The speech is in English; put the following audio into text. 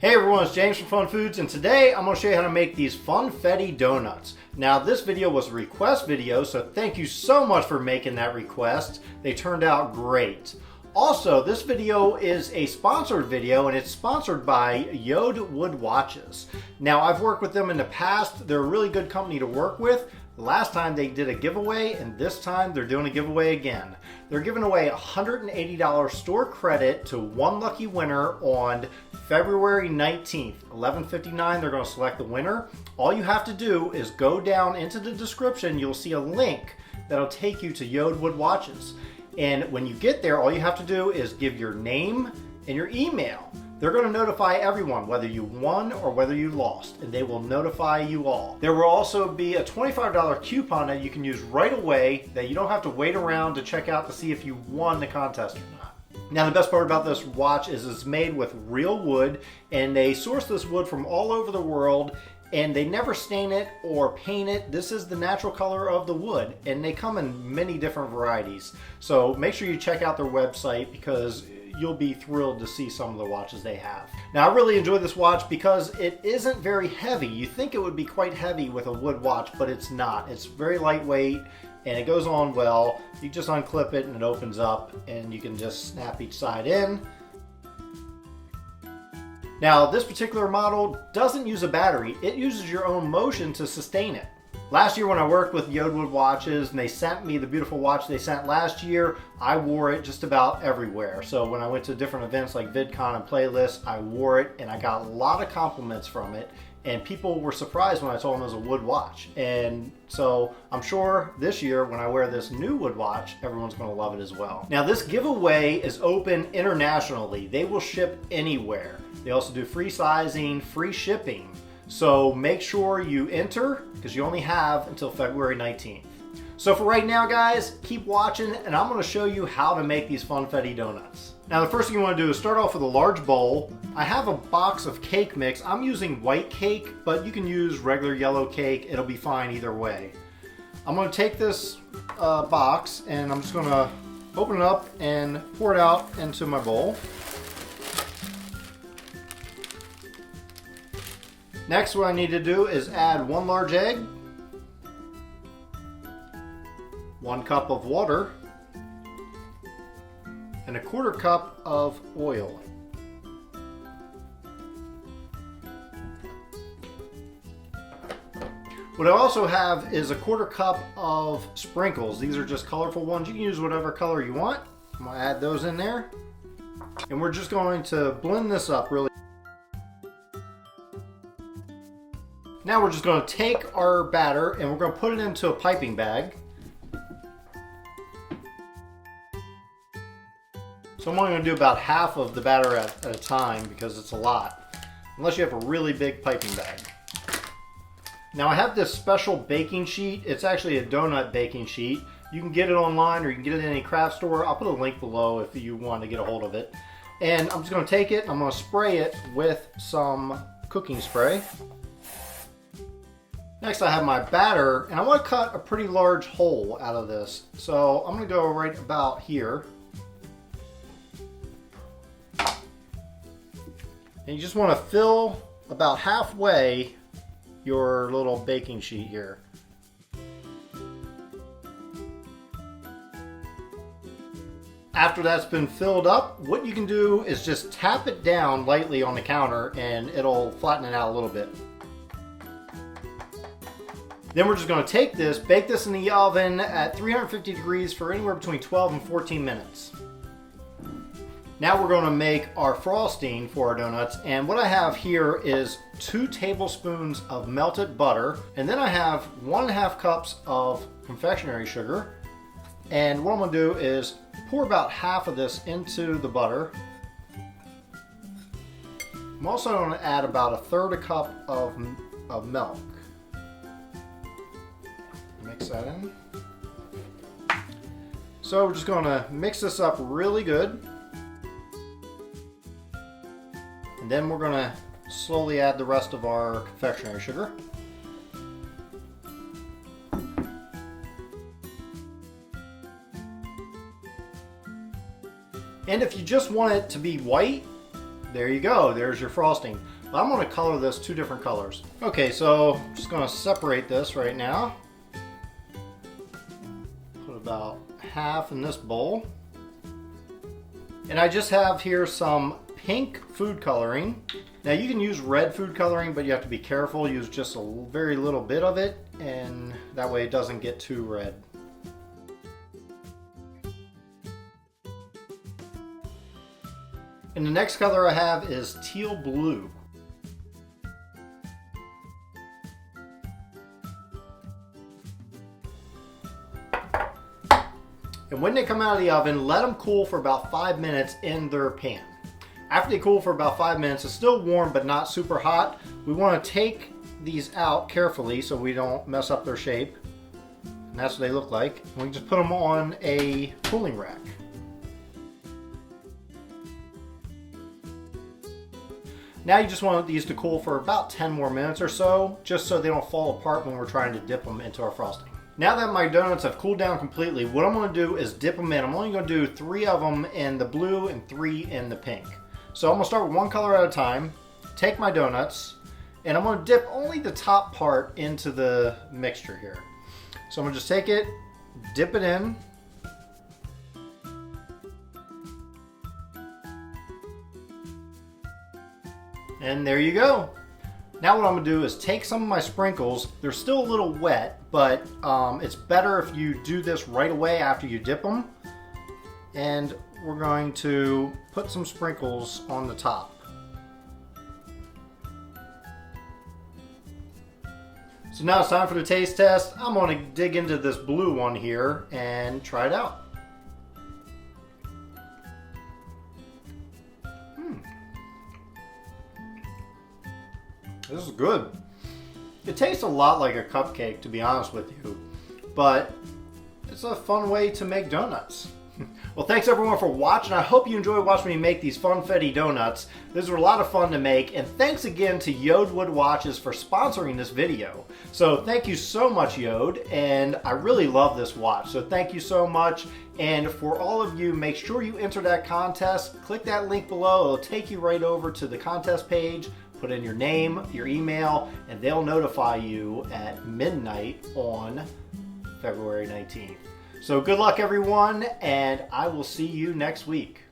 Hey everyone, it's James from Fun Foods, and today I'm going to show you how to make these FunFetti donuts. Now this video was a request video, so thank you so much for making that request. They turned out great. Also, this video is a sponsored video, and it's sponsored by JORD Wood Watches. Now I've worked with them in the past. They're a really good company to work with. Last time they did a giveaway, and this time they're doing a giveaway again. They're giving away $180 store credit to one lucky winner on February 19th, 11:59. They're going to select the winner. All you have to do is go down into the description. You'll see a link that'll take you to JORD Wood Watches. And when you get there, all you have to do is give your name and your email. They're going to notify everyone whether you won or whether you lost, and they will notify you all. There will also be a $25 coupon that you can use right away that you don't have to wait around to check out to see if you won the contest or not. Now the best part about this watch is it's made with real wood, and they source this wood from all over the world, and they never stain it or paint it. This is the natural color of the wood, and they come in many different varieties. So make sure you check out their website because you'll be thrilled to see some of the watches they have. Now I really enjoy this watch because it isn't very heavy. You think it would be quite heavy with a wood watch, but it's not. It's very lightweight and it goes on well. You just unclip it and it opens up, and you can just snap each side in. Now this particular model doesn't use a battery. It uses your own motion to sustain it. Last year when I worked with JORD Wood Watches and they sent me the beautiful watch they sent last year, I wore it just about everywhere. So when I went to different events like VidCon and Playlists, I wore it and I got a lot of compliments from it. And people were surprised when I told them it was a wood watch. And so I'm sure this year when I wear this new wood watch, everyone's going to love it as well. Now this giveaway is open internationally. They will ship anywhere. They also do free sizing, free shipping. So make sure you enter because you only have until February 19th. So for right now guys, keep watching and I'm going to show you how to make these FunFetti donuts. Now the first thing you want to do is start off with a large bowl. I have a box of cake mix. I'm using white cake, but you can use regular yellow cake. It'll be fine either way. I'm going to take this box and I'm just going to open it up and pour it out into my bowl. Next, what I need to do is add one large egg, 1 cup of water, and a 1/4 cup of oil. What I also have is a 1/4 cup of sprinkles. These are just colorful ones. You can use whatever color you want. I'm going to add those in there. And we're just going to blend this up really. Now we're just going to take our batter and we're going to put it into a piping bag. So I'm only going to do about half of the batter at a time because it's a lot, unless you have a really big piping bag. Now I have this special baking sheet. It's actually a donut baking sheet. You can get it online or you can get it in any craft store. I'll put a link below if you want to get a hold of it. And I'm just going to take it, I'm going to spray it with some cooking spray. Next I have my batter, and I want to cut a pretty large hole out of this. So I'm going to go right about here. And you just want to fill about halfway your little baking sheet here. After that's been filled up, what you can do is just tap it down lightly on the counter and it'll flatten it out a little bit. Then we're just going to take this, bake this in the oven at 350 degrees for anywhere between 12 and 14 minutes. Now we're going to make our frosting for our donuts, and what I have here is 2 tablespoons of melted butter, and then I have 1.5 cups of confectionary sugar. And what I'm going to do is pour about half of this into the butter. I'm also going to add about 1/3 cup of milk. Mix that in. So we're just going to mix this up really good. And then we're going to slowly add the rest of our confectionery sugar. And if you just want it to be white, there you go. There's your frosting. But I'm going to color this 2 different colors. Okay, so I'm just going to separate this right now. Put about half in this bowl. And I just have here some pink food coloring. Now you can use red food coloring, but you have to be careful. Use just a very little bit of it, and that way it doesn't get too red. And the next color I have is teal blue. And when they come out of the oven, let them cool for about 5 minutes in their pan. After they cool for about 5 minutes, it's still warm but not super hot. We want to take these out carefully so we don't mess up their shape. And that's what they look like. And we can just put them on a cooling rack. Now you just want these to cool for about 10 more minutes or so, just so they don't fall apart when we're trying to dip them into our frosting. Now that my donuts have cooled down completely, what I'm going to do is dip them in. I'm only going to do 3 of them in the blue and 3 in the pink. So I'm going to start with 1 color at a time, take my donuts, and I'm going to dip only the top part into the mixture here. So I'm going to just take it, dip it in, and there you go. Now what I'm going to do is take some of my sprinkles. They're still a little wet, but it's better if you do this right away after you dip them. And we're going to put some sprinkles on the top. So now it's time for the taste test. I'm going to dig into this blue one here and try it out. This is good. It tastes a lot like a cupcake, to be honest with you, but it's a fun way to make donuts. Well, thanks everyone for watching. I hope you enjoyed watching me make these FunFetti donuts. These were a lot of fun to make, and thanks again to Yode Wood Watches for sponsoring this video. So thank you so much, Yode, and I really love this watch, so thank you so much. And for all of you, make sure you enter that contest. Click that link below. It'll take you right over to the contest page. Put in your name, your email, and they'll notify you at midnight on February 19th. So good luck everyone, and I will see you next week.